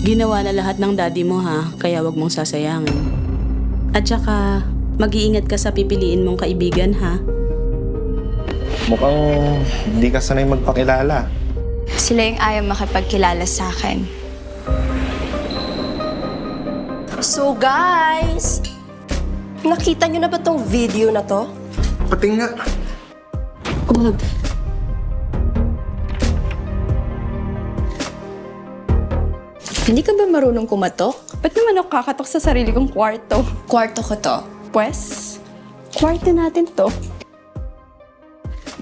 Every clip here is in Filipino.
Ginawa na lahat ng daddy mo ha, kaya wag mong sasayangin. At saka, mag-iingat ka sa pipiliin mong kaibigan ha. Mukhang hindi ka sanay magpakilala. Sila yung ayaw makipagkilala sa akin. So guys, nakita nyo na ba tong video na to? Pati nga. Wag. Hindi ka ba marunong kumatok? Ba't naman ako kakatok sa sarili kong kwarto? Kwarto ko to. Pwes, kwarto natin to.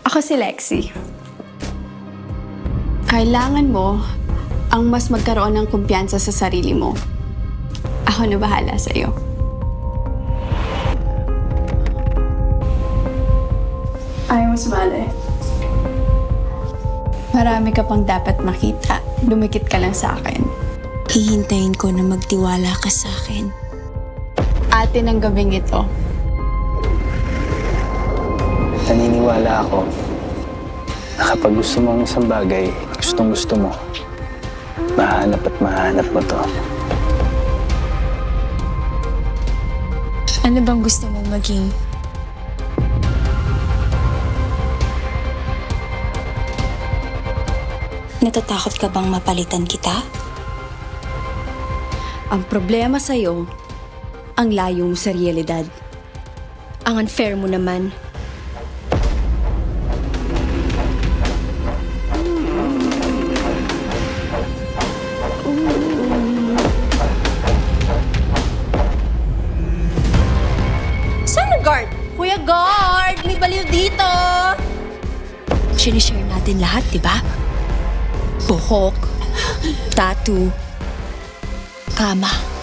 Ako si Lexi. Kailangan mo ang mas magkaroon ng kumpiyansa sa sarili mo. Ako na bahala sa'yo. Ayaw mo sumali. Marami ka pang dapat makita. Dumikit ka lang sa akin. Hihintayin ko na magtiwala ka sa akin. Atin ang gabing ito. Naniniwala ako na kapag gusto mo ang isang bagay, gustong gusto mo, mahanap at mahanap mo to. Ano bang gusto mong maging? Natatakot ka bang mapalitan kita? Ang problema sa'yo, ang layo mo sa realidad. Ang unfair mo naman. Saan guard? Kuya guard, may baliw dito! Sinishare natin lahat, di ba? Buhok, tattoo, kama.